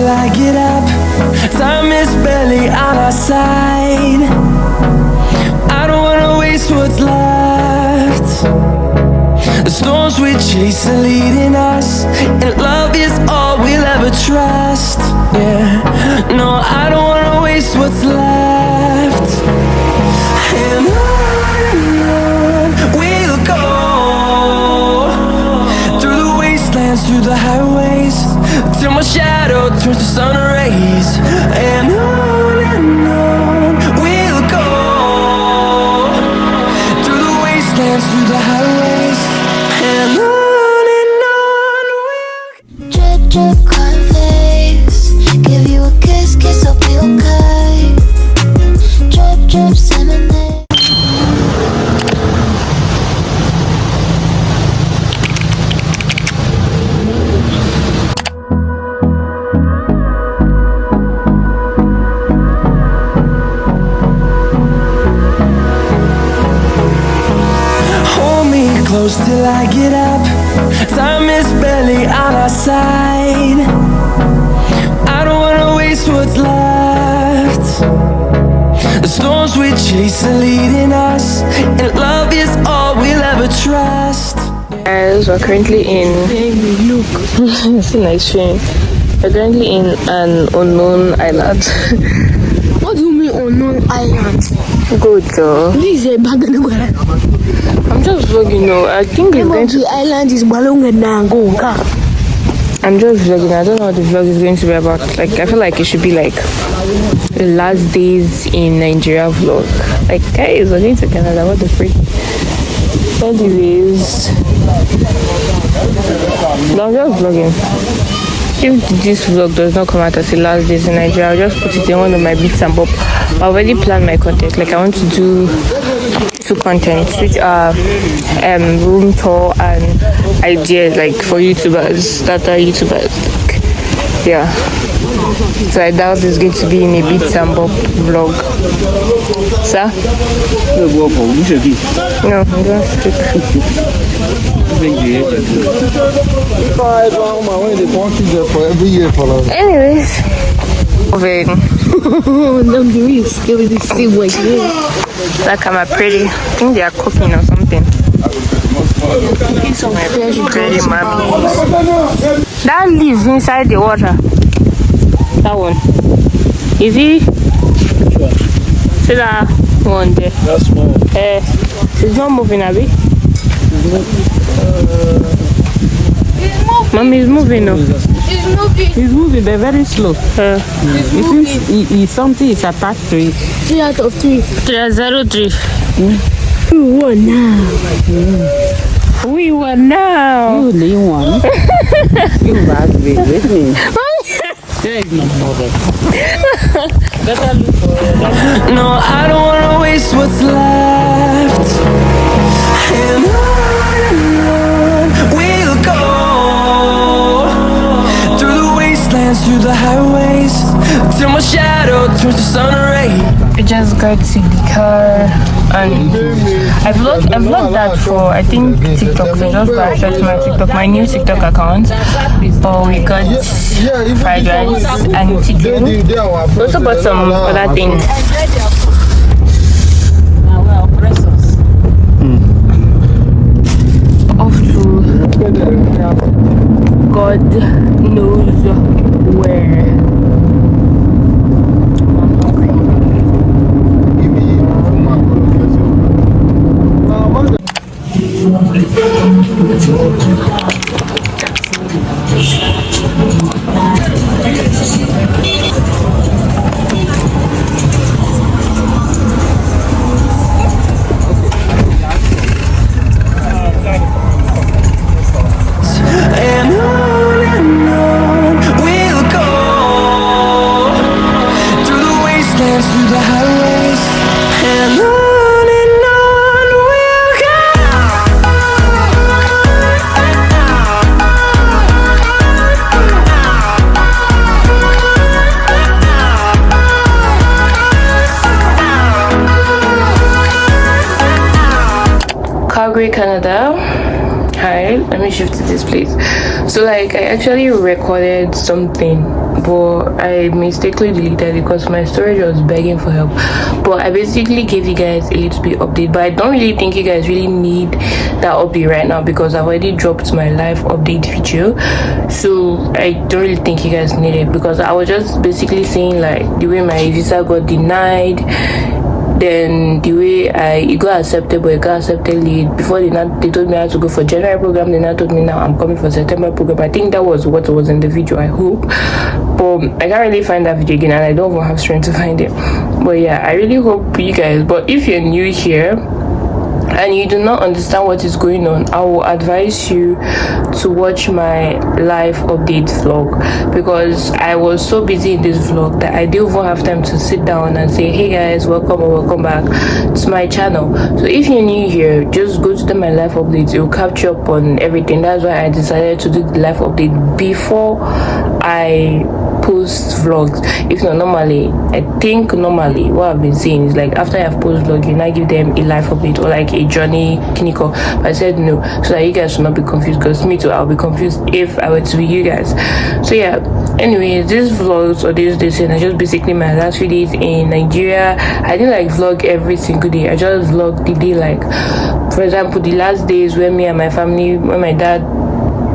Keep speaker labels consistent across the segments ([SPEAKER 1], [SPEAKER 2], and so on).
[SPEAKER 1] I get up. Time is barely on our side. I don't wanna waste what's left. The storms we chase are leading us, and love is all we'll ever trust. Yeah, no, I don't wanna waste what's left. And on we'll go, through the wastelands, through the highways, till my shadow turns to sun rays. And on we'll go, through the wastelands, through the highways, and on we'll
[SPEAKER 2] Drip, drip, crying face. Give you a kiss, kiss, I'll be okay. Drip, drip, lemonade.
[SPEAKER 1] close till I get up. Time is barely on our side. I don't wanna waste what's left. The storms we chase are leading us, and love is all we'll ever trust.
[SPEAKER 3] Guys, we're currently in it's a nice train. We're currently in an unknown island.
[SPEAKER 4] What do you mean unknown island?
[SPEAKER 3] Good though.
[SPEAKER 4] This is a bag of
[SPEAKER 3] I'm just vlogging, I think it's going to...
[SPEAKER 4] The island is Balonga Nangoka.
[SPEAKER 3] I'm just vlogging. I don't know what the vlog is going to be about. Like, I feel like it should be like the last days in Nigeria vlog. Like, guys, we're going to Canada. What the freak? Anyways, no, I'm just vlogging. If this vlog does not come out as the last days in Nigeria, I'll just put it in one of my bits and bob. I already planned my content. Like, I want to do 2 contents, which are room tour and ideas, like for YouTubers that are YouTubers. Like, yeah. So I doubt it's going to be in a bits and bob vlog. Sir? No, I'm going to speak. Anyways, moving.
[SPEAKER 4] Don't do it. Still the same way.
[SPEAKER 3] Like, am I pretty? I think they are cooking or something.
[SPEAKER 4] Some fresh
[SPEAKER 3] Pretty mommy. That lives inside the water. That one. Is he? See that one there?
[SPEAKER 5] That's small.
[SPEAKER 3] It's not moving, Abby. Mommy is moving now.
[SPEAKER 5] He's moving, but very slow. Something is attached to it.
[SPEAKER 4] 3 out of 3.
[SPEAKER 3] 303.
[SPEAKER 4] You won now.
[SPEAKER 3] We won now.
[SPEAKER 5] You only one. You must be with me. There is no mother. Better look for that.
[SPEAKER 1] No, I don't wanna waste what's left. And on we'll go, through the wastelands, through the highways, till my shadow turns to sun rays.
[SPEAKER 3] We just got to the car and I vlogged that for I think TikTok, so just go and search my TikTok, my new TikTok account. But we got fried rice and chicken. We also bought some other things. Off to God knows where.
[SPEAKER 1] And on we'll go, through the wastelands, through the highways, and on we'll go.
[SPEAKER 3] Calgary, Canada. Hi, let me shift to this place. So like I actually recorded something, but I mistakenly deleted it because my storage was begging for help. But I basically gave you guys a little bit update, but I don't really think you guys really need that update right now because I've already dropped my live update video. So I don't really think you guys need it because I was just basically saying like the way my visa got denied, then the way it got accepted, but it got accepted late. Before they told me I had to go for January program, they now told me now I'm coming for September program. I think that was what was in the video, I hope. But I can't really find that video again and I don't even have strength to find it. But yeah, I really hope you guys, but if you're new here and you do not understand what is going on, I will advise you to watch my live update vlog because I was so busy in this vlog that I didn't even have time to sit down and say, hey guys, welcome or welcome back to my channel. So if you're new here, just go to my live updates. It will capture up on everything. That's why I decided to do the live update before I post vlogs. If not, normally what I've been saying is like after I have post vlog, you now give them a life update or like a journey clinical. But I said no, so that you guys should not be confused because me too, I'll be confused if I were to be you guys. So yeah, anyways, these vlogs or this are just basically my last few days in Nigeria. I didn't like vlog every single day. I just vlogged the day, like for example the last days when me and my family, when my dad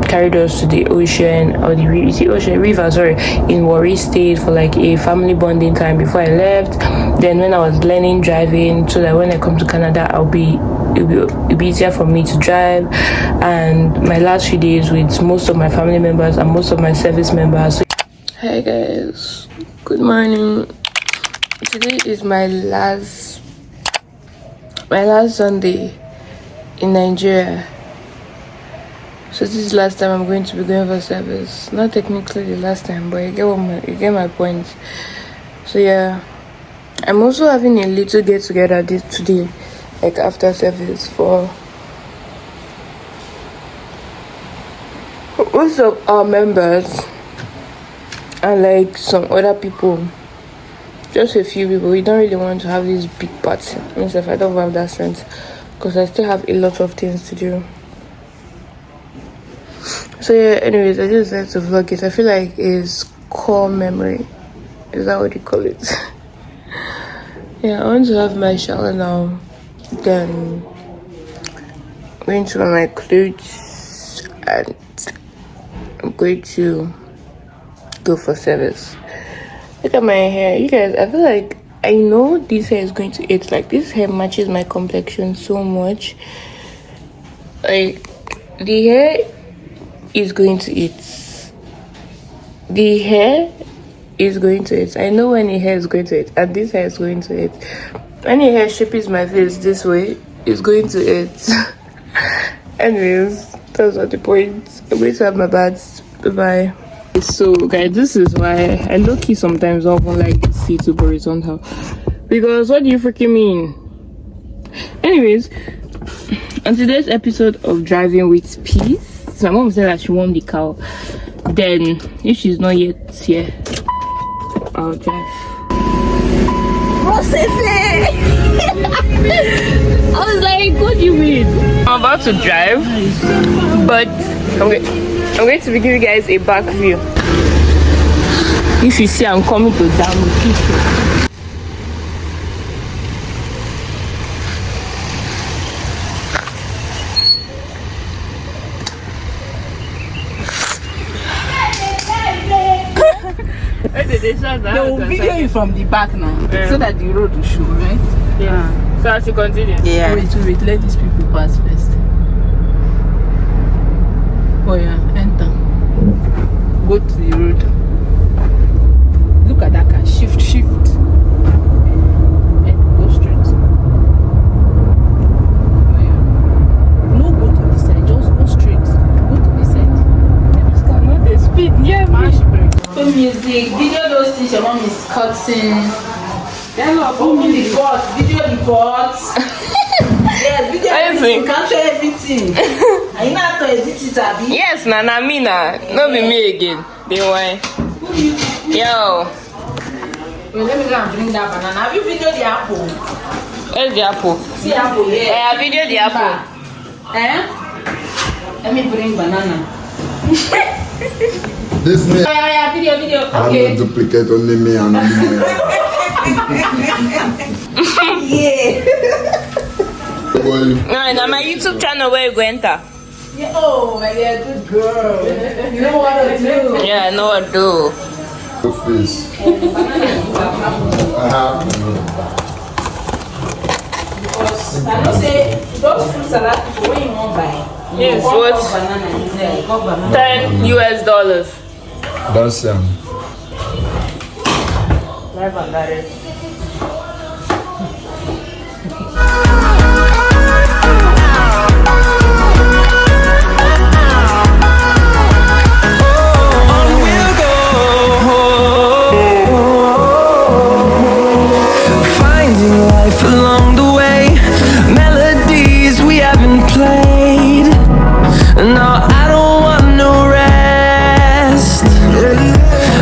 [SPEAKER 3] carried us to the ocean or the river in Warri State for like a family bonding time before I left. Then when I was learning driving, so that when I come to Canada it'll be easier for me to drive. And my last few days with most of my family members and most of my service members. Hi guys, good morning. Today is my last Sunday in Nigeria. So this is the last time I'm going to be going for service. Not technically the last time, but you get my point. So yeah, I'm also having a little get together today, like after service, for most of our members and like some other people. Just a few people. We don't really want to have this big party. Myself, I don't have that strength because I still have a lot of things to do. So yeah, anyways, I just decided to vlog it. I feel like it's core memory. Is that what you call it? Yeah, I want to have my shower now. Then I'm going to wear my clothes and I'm going to go for service. Look at my hair. You guys, I feel like I know this hair is going to eat. Like this hair matches my complexion so much. Like the hair is going to eat. The hair is going to eat. I know when the hair is going to eat, and this hair is going to eat. When the hair shapes my face this way, it's going to eat. Anyways, that's not the point. I'm going to have my baths. Bye. So guys, this is why I low-key sometimes don't like this seat super horizontal. Because what do you freaking mean? Anyways, on today's episode of Driving with Peace, my mom said that she won't be cow. Then, if she's not yet here, I'll drive. I was like, what do you mean? I'm about to drive, but I'm going to be giving you guys a back view. If you see I'm coming to down people.
[SPEAKER 5] They will video you from the back now, so that the road will show, right?
[SPEAKER 3] Yeah. So I should continue?
[SPEAKER 5] Yeah. Wait, let these people pass first. Oh yeah, enter. Go to the road. Look at that car. Shift. Go straight. Oh yeah. No, go to the side. Just go straight. Go to the side. This car not the speed. Yeah, man. Play music. Video those things your mom is cutting. Open the pot. Video the pot. Yes, video everything. Capture everything. Are you not to edit it, Abby?
[SPEAKER 3] Yes, Nana, me na. No be me again. They why? Yo.
[SPEAKER 5] Well, let me go and bring that banana. Have you videoed the apple?
[SPEAKER 3] Where's the apple?
[SPEAKER 5] See apple, yeah.
[SPEAKER 3] I have videoed the apple.
[SPEAKER 5] Let me bring banana.
[SPEAKER 6] This me.
[SPEAKER 5] Yeah, video.
[SPEAKER 6] I'm
[SPEAKER 5] Okay.
[SPEAKER 6] not duplicate only me and only me. Boy,
[SPEAKER 3] Now my YouTube channel where you go enter.
[SPEAKER 5] Yeah, oh, my dear, good girl. You know what to do.
[SPEAKER 3] Yeah, I know what to do.
[SPEAKER 6] your face.
[SPEAKER 5] Because I don't say those fruit salad people when you won't buy.
[SPEAKER 3] Yes,
[SPEAKER 5] One
[SPEAKER 3] what?
[SPEAKER 5] cup banana is there. Cup banana.
[SPEAKER 3] $10 US.
[SPEAKER 6] That's
[SPEAKER 3] Live and direct.
[SPEAKER 1] On we'll go, finding life along the way, melodies we haven't played. No, I don't want no rest,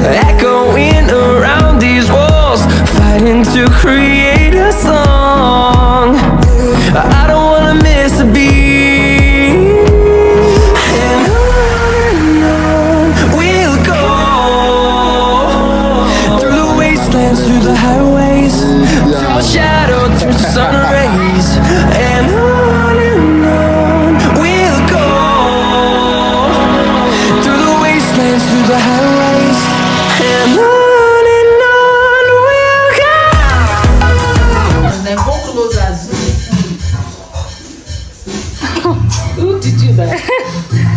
[SPEAKER 1] echoing around these walls, fighting to create a song. I don't wanna miss a beat, and on we'll go, through the wastelands, through the highways, till my shadow turns to sun rays. And on we'll go, through the wastelands, through the highways, and on we'll go.
[SPEAKER 5] Then go closer. Who did you that?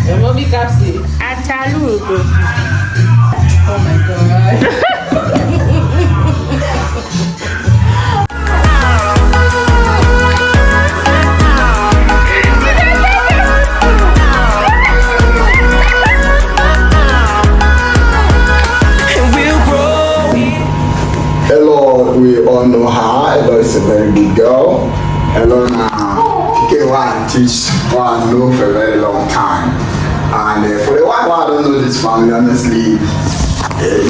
[SPEAKER 5] Your mommy capsule. Oh my god.
[SPEAKER 1] And we'll grow.
[SPEAKER 6] Hello, we all know her. Hello is a very good girl. Hello now. Okay, one teach one know for a very long time. And for a while, I don't know this family, honestly.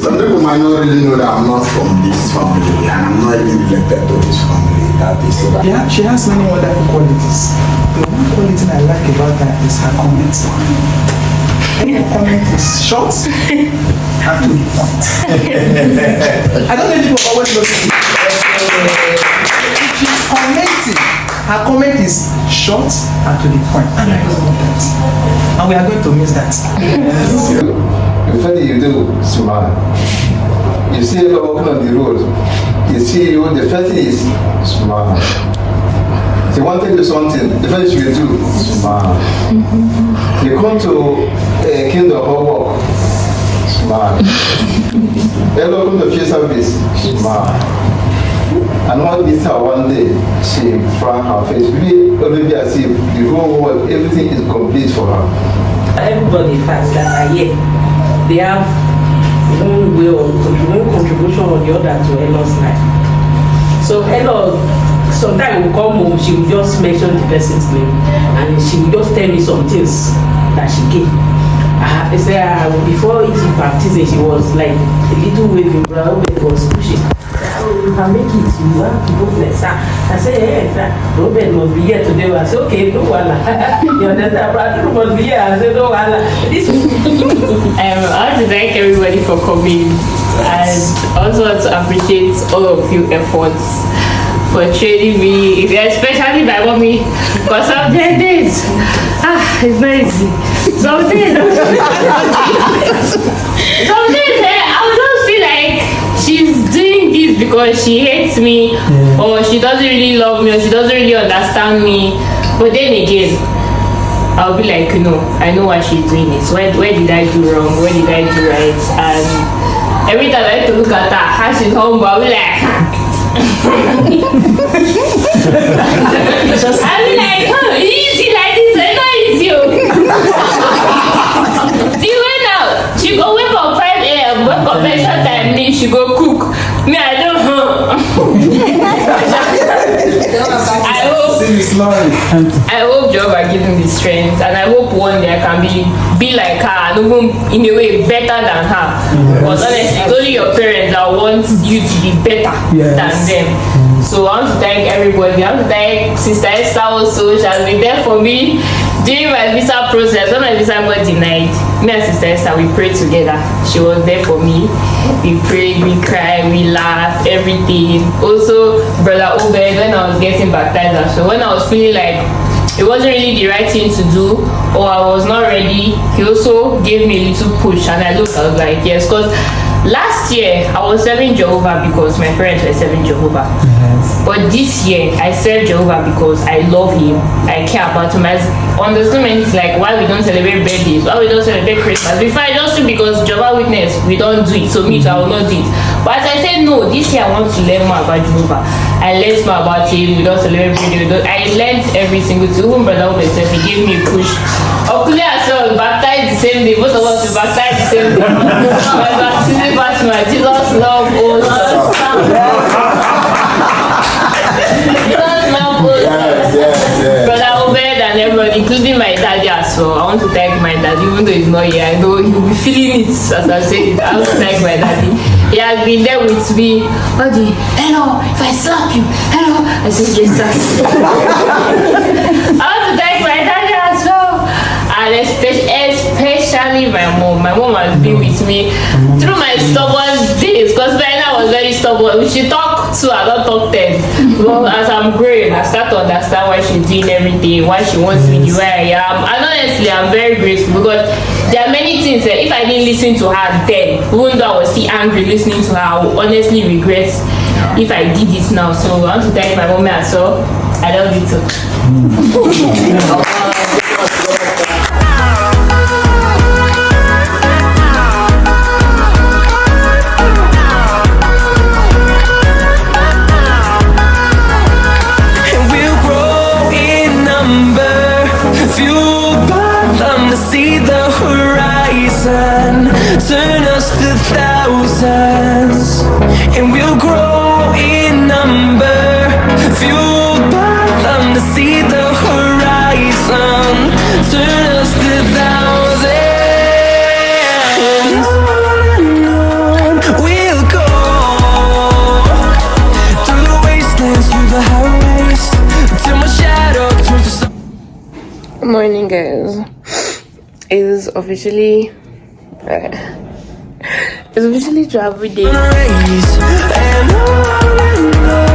[SPEAKER 6] Some people might not really know that I'm not from this family and I'm not even related to this family. That is so that.
[SPEAKER 7] Yeah, she has many wonderful qualities. The one quality I like about her is her comment. Her comment is short and to the point. I don't know if people always notice it. If she's commenting, her comment is short and to the point. And I love that. And we are going to miss that.
[SPEAKER 8] The first thing you do, smile. You see people walking on the road, you see you, the first thing is smile. They want to do something, the first thing you do, smile. You come to a kingdom of work, smile. Hello, come to few service, smile. And one meet her one day, she frown her face, really already as if the whole world, everything is complete for her.
[SPEAKER 9] Everybody fans that are here, they have one way or one contribution or the other to Elo's life. So Elo, sometimes will come home, she will just mention the person's name and she will just tell me some things that she gave. They say before eating baptism, she was like a little waving brown, but was pushing. You can make it, you have to go flex. I say, hey, Robert must be here today. I say, okay, no wala. You understand? Brother must be here. I say, no wala. This
[SPEAKER 3] I want to thank everybody for coming and also want to appreciate all of your efforts for training me, especially my mommy, because some days, it's not easy. Some days, I would just feel like she's doing this because she hates me or she doesn't really love me or she doesn't really understand me. But then again, I'll be like, no, I know why she's doing this. Where did I do wrong? Where did I do right? And every time I have to look at her, how she's humble, I'll be like, I'll be like, easy like this, I know it's you. See, when now, she go wake up 5 a.m., wake up extra time, then she go cook. Me, I don't know. I hope I hope Jehovah gives me the strength, and I hope one day I can be like her, and even in a way better than her. Because honestly, it's only your parents that want you to be better than them. So I want to thank everybody. I want to thank Sister Esther also. She has been there for me during my visa process. When my visa got denied, me and Sister Esther, we prayed together. She was there for me. We prayed, we cried, we laughed, everything. Also, Brother Obed, when I was getting baptized, so when I was feeling like it wasn't really the right thing to do, or I was not ready, he also gave me a little push, and I looked, I was like, yes, because last year I was serving Jehovah because my parents were serving Jehovah. But this year I serve Jehovah because I love him, I care about him. As understand it's like why we don't celebrate birthdays, why we don't celebrate Christmas. Before I just do because Jehovah Witness, we don't do it, so me too, I will not do it. But as I said, no, this year I want to learn more about Jehovah. I learned more about him. We don't celebrate birthdays. I learned every single thing. Even Brother Obed said he gave me a push. Okuli as well, baptized the same day. Both of us we baptized the same day. My baptism was my Jesus love us. Brother Obed and everyone, including my daddy as well. I want to thank my daddy, even though he's not here. I know he'll be feeling it as I say it. I want to thank my daddy. He has been there with me. Daddy, hello, if I slap you, hello. I said, yes, sir. I want to thank my daddy as well. And especially my mom. My mom has been with me through my stubborn days. Because when I was very stubborn, when she talked 2, I don't talk 10. Well, as I'm growing, I start to understand why she's doing everything, why she wants me to be where I am. And honestly, I'm very grateful because there are many things that if I didn't listen to her then, even though I was still angry listening to her, I would honestly regret if I did it now. So I want to thank my mom as well. I love you too.
[SPEAKER 1] See the horizon, turn us to thousands, and we'll grow in number, fueled by them to see the horizon, turn us to thousands, and on we'll go, through the wastelands, through the highways, till my shadow turns to sun.
[SPEAKER 3] Good morning, guys. It's officially travel day.
[SPEAKER 1] And on